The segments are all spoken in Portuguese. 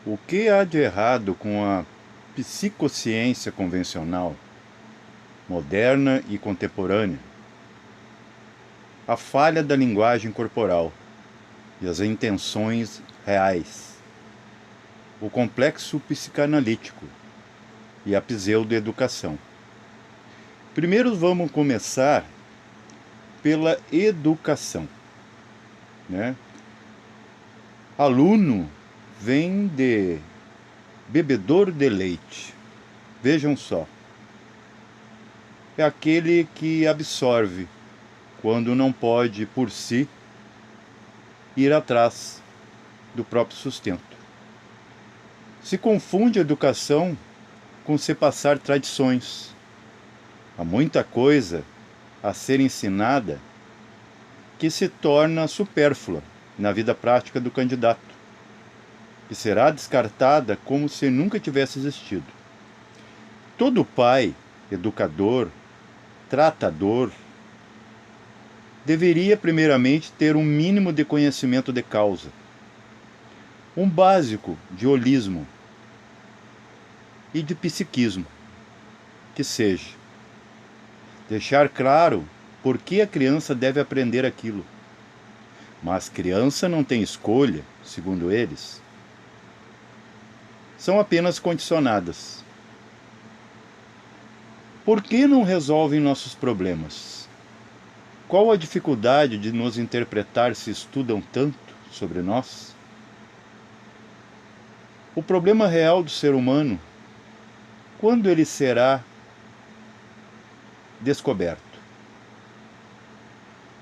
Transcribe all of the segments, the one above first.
O que há de errado com a psicociência convencional, moderna e contemporânea? A falha da linguagem corporal e as intenções reais, o complexo psicanalítico e a pseudoeducação. Primeiro vamos começar pela educação, né? Aluno vem de bebedor de leite. Vejam só. É aquele que absorve quando não pode, por si, ir atrás do próprio sustento. Se confunde a educação com se passar tradições. Há muita coisa a ser ensinada que se torna supérflua na vida prática do candidato, que será descartada como se nunca tivesse existido. Todo pai, educador, tratador, deveria primeiramente ter um mínimo de conhecimento de causa, um básico de holismo e de psiquismo, que seja deixar claro por que a criança deve aprender aquilo. Mas criança não tem escolha, segundo eles. São apenas condicionadas. Por que não resolvem nossos problemas? Qual a dificuldade de nos interpretar se estudam tanto sobre nós? O problema real do ser humano, quando ele será descoberto?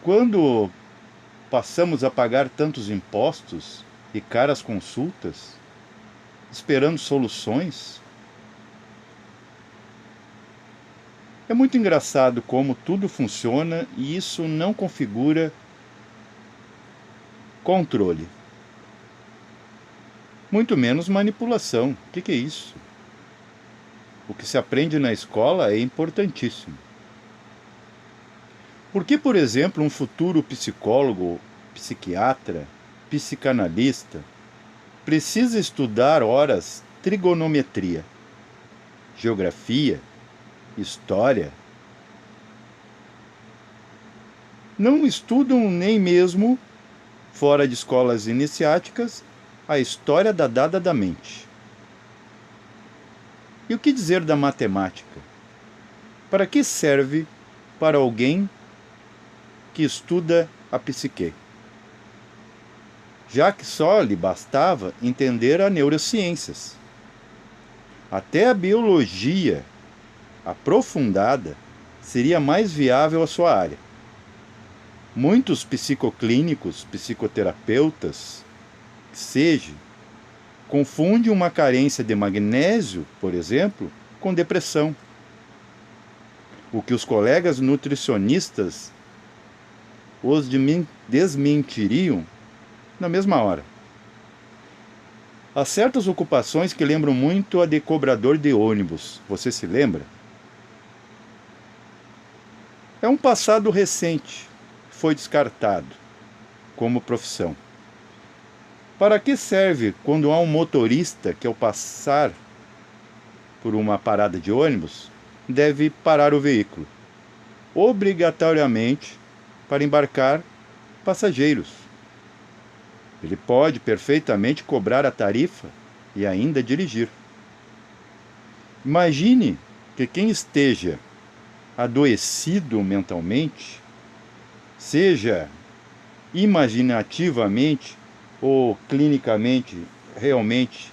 Quando passamos a pagar tantos impostos e caras consultas, esperando soluções? É muito engraçado como tudo funciona e isso não configura controle. Muito menos manipulação. O que é isso? O que se aprende na escola é importantíssimo. Por que, por exemplo, um futuro psicólogo, psiquiatra, psicanalista precisa estudar horas trigonometria, geografia, história? Não estudam nem mesmo, fora de escolas iniciáticas, a história da dada da mente. E o que dizer da matemática? Para que serve para alguém que estuda a psique? Já que só lhe bastava entender as neurociências. Até a biologia aprofundada seria mais viável a sua área. Muitos psicoclínicos, psicoterapeutas, que seja, confundem uma carência de magnésio, por exemplo, com depressão. O que os colegas nutricionistas os desmentiriam na mesma hora. Há certas ocupações que lembram muito a de cobrador de ônibus. Você se lembra? É um passado recente, foi descartado como profissão. Para que serve quando há um motorista que, ao passar por uma parada de ônibus, deve parar o veículo, obrigatoriamente, para embarcar passageiros? Ele pode perfeitamente cobrar a tarifa e ainda dirigir. Imagine que quem esteja adoecido mentalmente, seja imaginativamente ou clinicamente realmente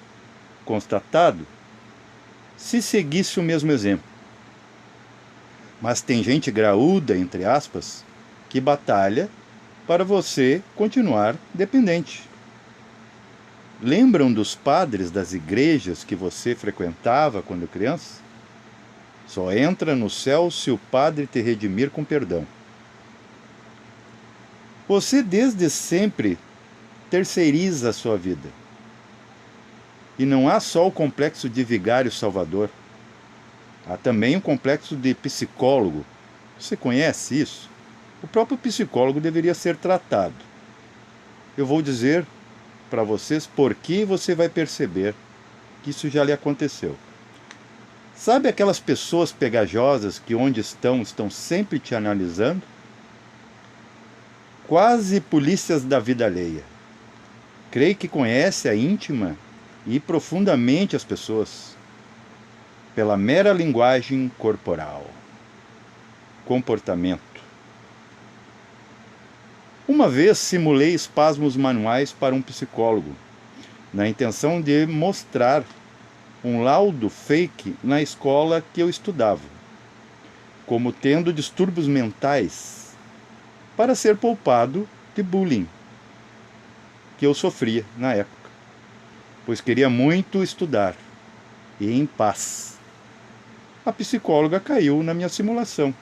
constatado, se seguisse o mesmo exemplo. Mas tem gente graúda, entre aspas, que batalha para você continuar dependente. Lembram dos padres das igrejas que você frequentava quando criança? Só entra no céu se o padre te redimir com perdão. Você desde sempre terceiriza a sua vida. E não há só o complexo de vigário salvador. Há também o complexo de psicólogo. Você conhece isso? O próprio psicólogo deveria ser tratado. Eu vou dizer para vocês porque você vai perceber que isso já lhe aconteceu. Sabe aquelas pessoas pegajosas que onde estão sempre te analisando? Quase polícias da vida alheia. Creio que conhece a íntima e profundamente as pessoas pela mera linguagem corporal. Comportamento. Uma vez simulei espasmos manuais para um psicólogo, na intenção de mostrar um laudo fake na escola que eu estudava, como tendo distúrbios mentais, para ser poupado de bullying que eu sofria na época, pois queria muito estudar e em paz. A psicóloga caiu na minha simulação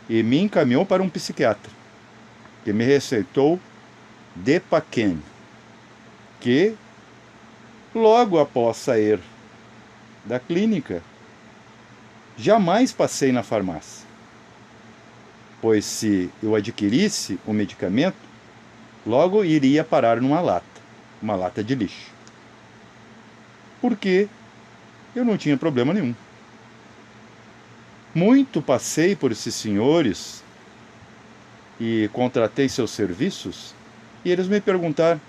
e me encaminhou para um psiquiatra, que me receitou Depakote, que logo após sair da clínica, jamais passei na farmácia, pois se eu adquirisse o medicamento, logo iria parar numa lata, uma lata de lixo, porque eu não tinha problema nenhum. Muito passei por esses senhores e contratei seus serviços, e eles me perguntaram: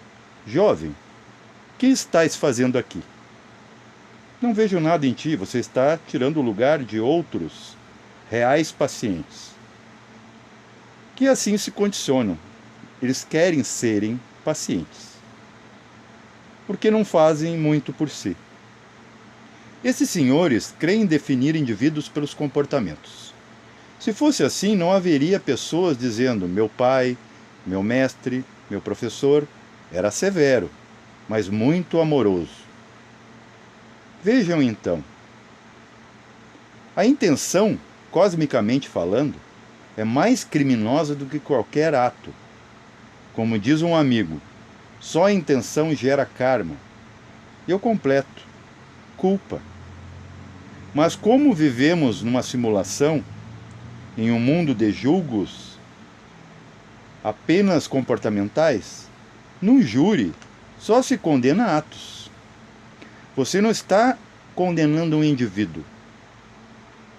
jovem, que estás fazendo aqui? Não vejo nada em ti, você está tirando o lugar de outros reais pacientes, que assim se condicionam. Eles querem serem pacientes, porque não fazem muito por si. Esses senhores creem definir indivíduos pelos comportamentos. Se fosse assim, não haveria pessoas dizendo: meu pai, meu mestre, meu professor era severo, mas muito amoroso. Vejam então, a intenção, cosmicamente falando, é mais criminosa do que qualquer ato. Como diz um amigo, só a intenção gera karma. E eu completo: culpa. Mas como vivemos numa simulação, em um mundo de julgos apenas comportamentais, num júri só se condena atos. Você não está condenando um indivíduo,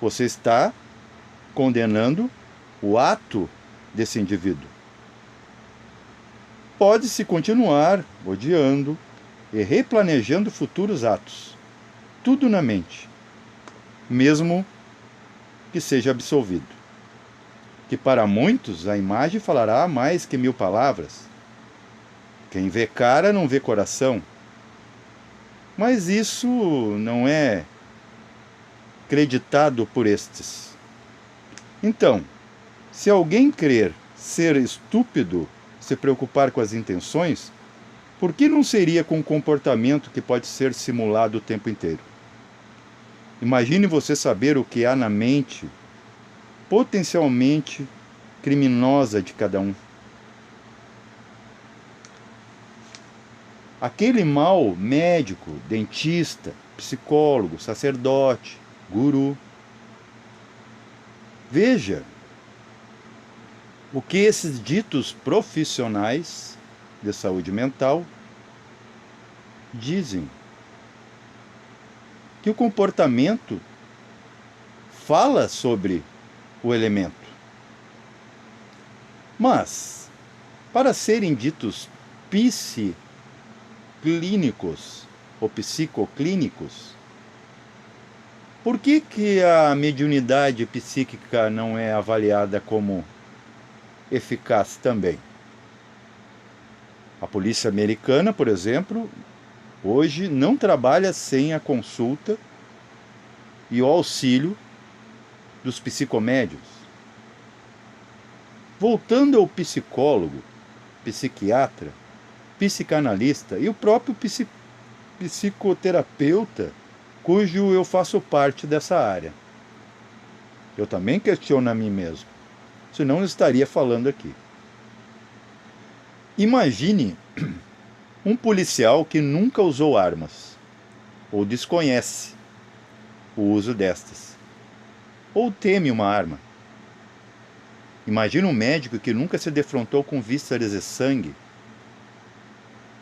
você está condenando o ato desse indivíduo. Pode-se continuar odiando e replanejando futuros atos, tudo na mente, mesmo que seja absolvido. Que para muitos a imagem falará mais que 1000 palavras. Quem vê cara não vê coração. Mas isso não é creditado por estes. Então, se alguém crer ser estúpido, se preocupar com as intenções, por que não seria com um comportamento que pode ser simulado o tempo inteiro? Imagine você saber o que há na mente potencialmente criminosa de cada um. Aquele mal médico, dentista, psicólogo, sacerdote, guru. Veja o que esses ditos profissionais de saúde mental dizem. Que o comportamento fala sobre o elemento. Mas, para serem ditos psiclínicos ou psicoclínicos, por que a mediunidade psíquica não é avaliada como eficaz também? A polícia americana, por exemplo, hoje não trabalha sem a consulta e o auxílio dos psicomédios. Voltando ao psicólogo, psiquiatra, psicanalista e o próprio psicoterapeuta, cujo eu faço parte dessa área. Eu também questiono a mim mesmo, senão eu estaria falando aqui. Imagine um policial que nunca usou armas, ou desconhece o uso destas, ou teme uma arma. Imagine um médico que nunca se defrontou com vísceras e sangue,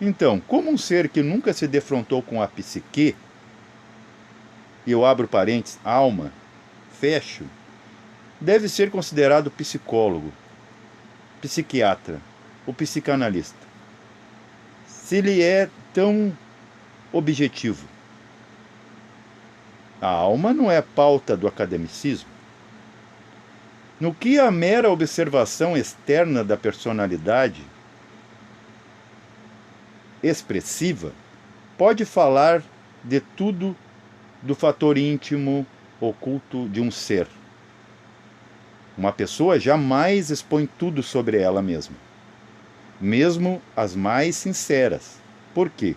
Então, como um ser que nunca se defrontou com a psique, e eu abro parênteses, alma, fecho, deve ser considerado psicólogo, psiquiatra ou psicanalista? Se ele é tão objetivo. A alma não é a pauta do academicismo. No que a mera observação externa da personalidade expressiva pode falar de tudo do fator íntimo, oculto de um ser. Uma pessoa jamais expõe tudo sobre ela mesma, mesmo as mais sinceras. Por quê?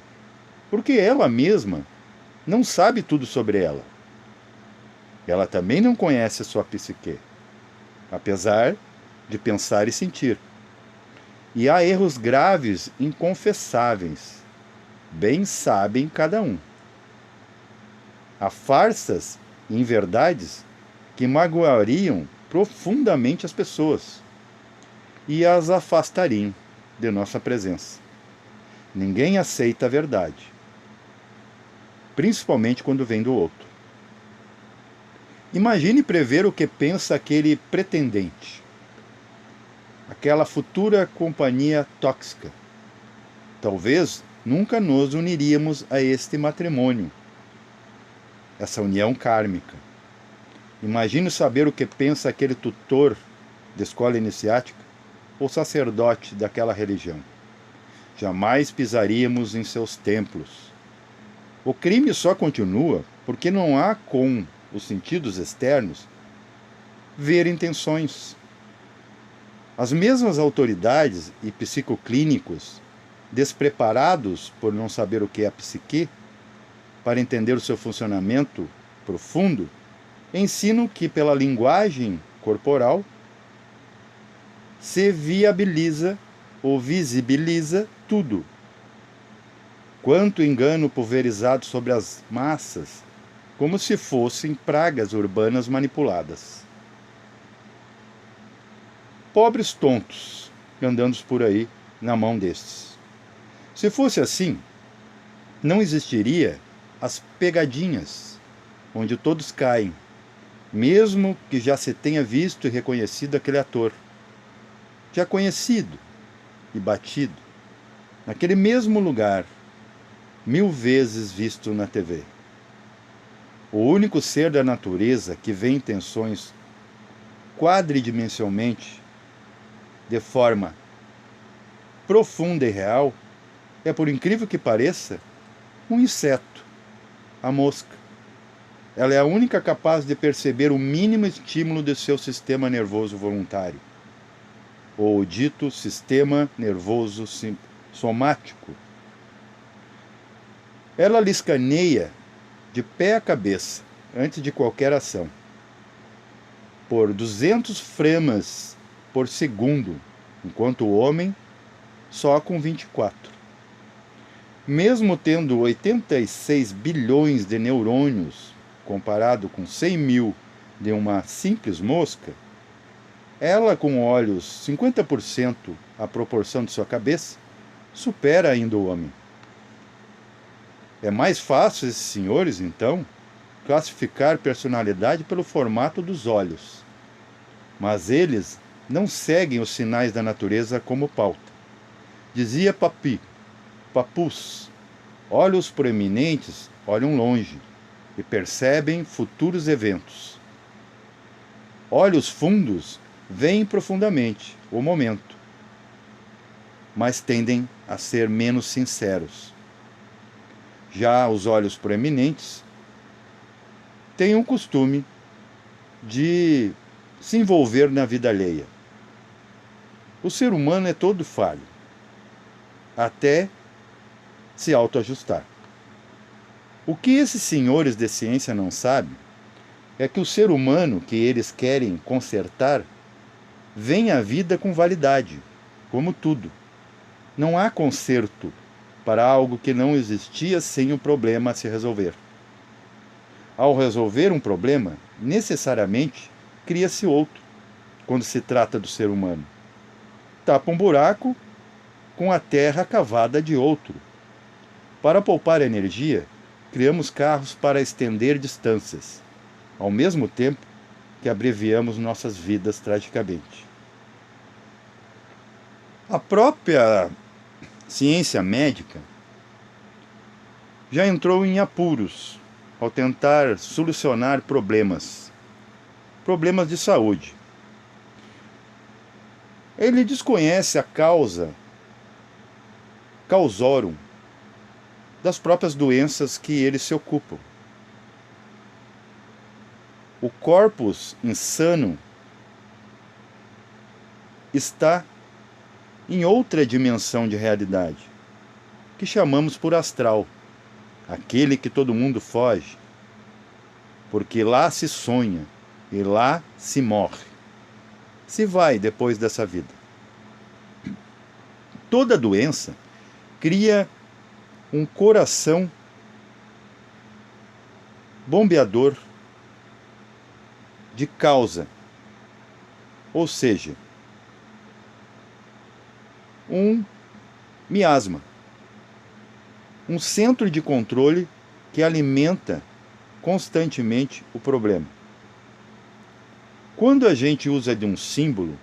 Porque ela mesma não sabe tudo sobre ela. Ela também não conhece a sua psique, apesar de pensar e sentir. E há erros graves, inconfessáveis, bem sabem cada um. Há farsas e inverdades que magoariam profundamente as pessoas e as afastariam de nossa presença. Ninguém aceita a verdade, principalmente quando vem do outro. Imagine prever o que pensa aquele pretendente, aquela futura companhia tóxica. Talvez nunca nos uniríamos a este matrimônio, essa união kármica. Imagine saber o que pensa aquele tutor de escola iniciática ou sacerdote daquela religião. Jamais pisaríamos em seus templos. O crime só continua porque não há com os sentidos externos ver intenções. As mesmas autoridades e psicoclínicos, despreparados por não saber o que é a psique, para entender o seu funcionamento profundo, ensinam que pela linguagem corporal se viabiliza ou visibiliza tudo. Quanto engano pulverizado sobre as massas, como se fossem pragas urbanas manipuladas. Pobres tontos, andando por aí na mão destes. Se fosse assim, não existiria as pegadinhas, onde todos caem, mesmo que já se tenha visto e reconhecido aquele ator. Já conhecido e batido, naquele mesmo lugar, 1000 vezes visto na TV. O único ser da natureza que vê intenções quadridimensionalmente, de forma profunda e real, é, por incrível que pareça, um inseto, a mosca. Ela é a única capaz de perceber o mínimo estímulo de seu sistema nervoso voluntário, ou dito sistema nervoso somático. Ela lhe escaneia de pé a cabeça, antes de qualquer ação, por 200 frames por segundo, enquanto o homem só com 24. Mesmo tendo 86 bilhões de neurônios, comparado com 100 mil de uma simples mosca, ela, com olhos 50% a proporção de sua cabeça, supera ainda o homem. É mais fácil esses senhores, então, classificar personalidade pelo formato dos olhos. Mas eles não seguem os sinais da natureza como pauta. Dizia Papus, olhos proeminentes olham longe e percebem futuros eventos. Olhos fundos veem profundamente o momento, mas tendem a ser menos sinceros. Já os olhos proeminentes têm o costume de se envolver na vida alheia. O ser humano é todo falho, até se autoajustar. O que esses senhores de ciência não sabem é que o ser humano que eles querem consertar vem à vida com validade, como tudo. Não há conserto para algo que não existia sem o problema a se resolver. Ao resolver um problema, necessariamente cria-se outro, quando se trata do ser humano. Tapa um buraco com a terra cavada de outro. Para poupar energia, criamos carros para estender distâncias, ao mesmo tempo que abreviamos nossas vidas tragicamente. A própria ciência médica já entrou em apuros ao tentar solucionar problemas de saúde. Ele desconhece a causorum das próprias doenças que eles se ocupam. O corpus insano está em outra dimensão de realidade, que chamamos por astral, aquele que todo mundo foge, porque lá se sonha e lá se morre, se vai depois dessa vida. Toda doença cria um coração bombeador de causa, ou seja, um miasma, um centro de controle que alimenta constantemente o problema. Quando a gente usa de um símbolo,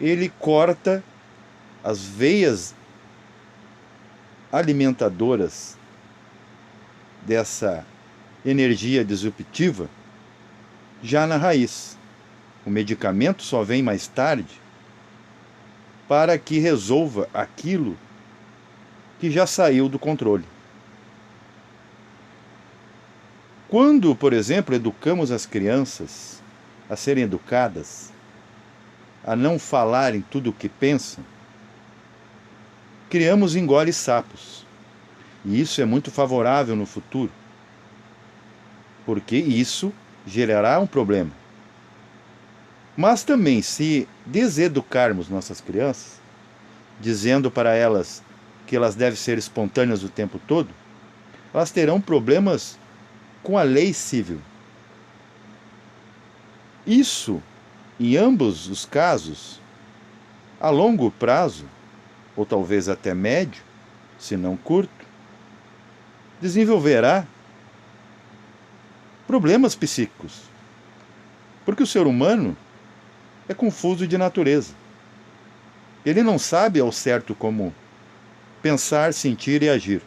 ele corta as veias alimentadoras dessa energia disruptiva já na raiz. O medicamento só vem mais tarde para que resolva aquilo que já saiu do controle. Quando, por exemplo, educamos as crianças a serem educadas, a não falarem tudo o que pensam, criamos engole-sapos. E isso é muito favorável no futuro, porque isso gerará um problema. Mas também, se deseducarmos nossas crianças, dizendo para elas que elas devem ser espontâneas o tempo todo, elas terão problemas com a lei civil. Isso, em ambos os casos, a longo prazo, ou talvez até médio, se não curto, desenvolverá problemas psíquicos. Porque o ser humano é confuso de natureza. Ele não sabe ao certo como pensar, sentir e agir.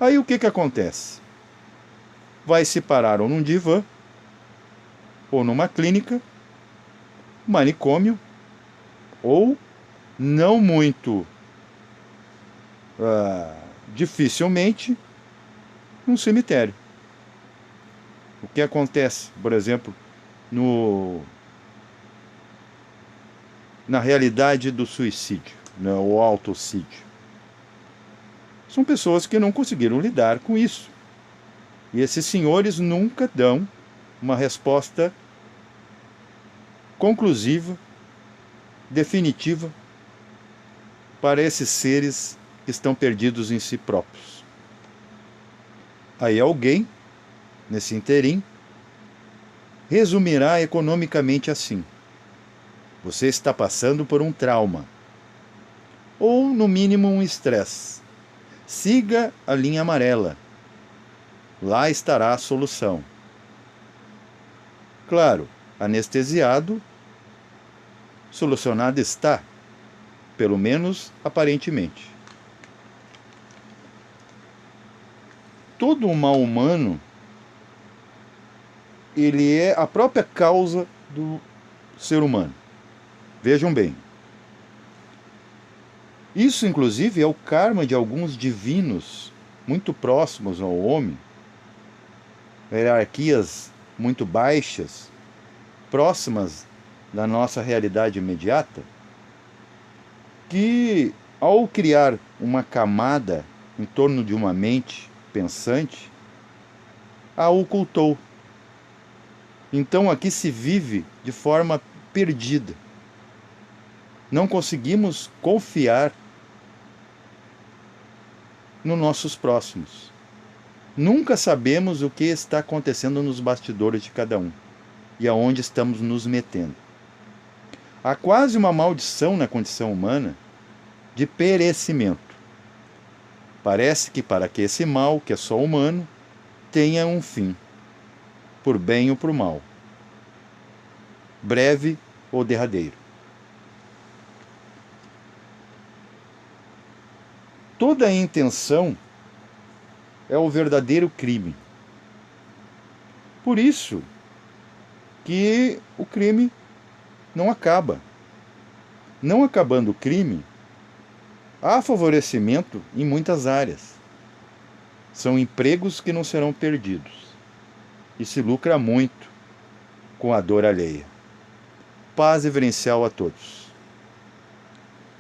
Aí o que acontece? Vai se parar ou num divã, ou numa clínica, manicômio, ou não muito dificilmente num cemitério. O que acontece, por exemplo, na realidade do suicídio, né, o autocídio. São pessoas que não conseguiram lidar com isso. E esses senhores nunca dão uma resposta conclusiva, definitiva, para esses seres que estão perdidos em si próprios. Aí alguém, nesse interim, resumirá economicamente assim: você está passando por um trauma, ou no mínimo um estresse. Siga a linha amarela. Lá estará a solução. Claro, anestesiado, solucionado está, pelo menos aparentemente. Todo o mal humano, ele é a própria causa do ser humano. Vejam bem. Isso, inclusive, é o karma de alguns divinos muito próximos ao homem, hierarquias muito baixas, próximas da nossa realidade imediata, que, ao criar uma camada em torno de uma mente pensante, a ocultou. Então aqui se vive de forma perdida. Não conseguimos confiar nos nossos próximos. Nunca sabemos o que está acontecendo nos bastidores de cada um e aonde estamos nos metendo. Há quase uma maldição na condição humana de perecimento. Parece que para que esse mal, que é só humano, tenha um fim, por bem ou por mal, breve ou derradeiro. Toda a intenção é o verdadeiro crime. Por isso que o crime não acaba. Não acabando o crime, há favorecimento em muitas áreas. São empregos que não serão perdidos. E se lucra muito com a dor alheia. Paz reverencial a todos.